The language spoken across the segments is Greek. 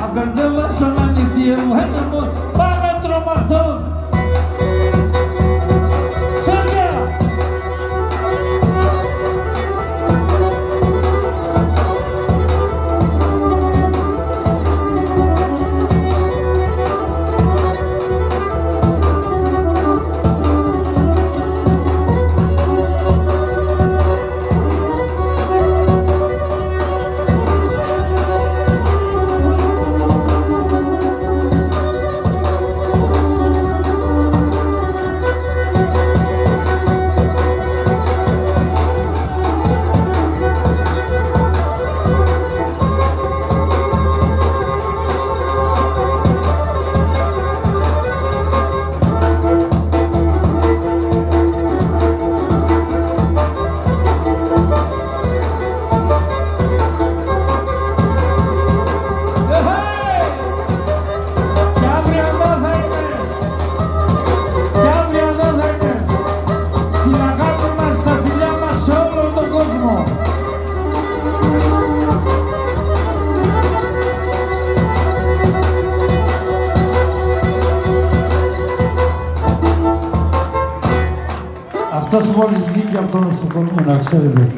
Αμπερδεύασαν ανοιχτή εμένα μου, πάμε τρομακτών. Σέρια! Αυτός μόλις βγήκε από το νοσοκομείο, να ξέρετε.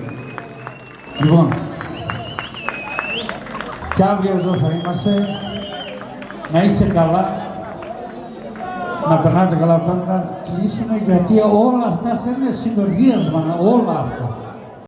Λοιπόν, και αύριο εδώ θα είμαστε. Να είστε καλά. Να περνάτε καλά, πρέπει να κλείσουμε, γιατί όλα αυτά θέλουν συνορδιάσμα, όλα αυτά.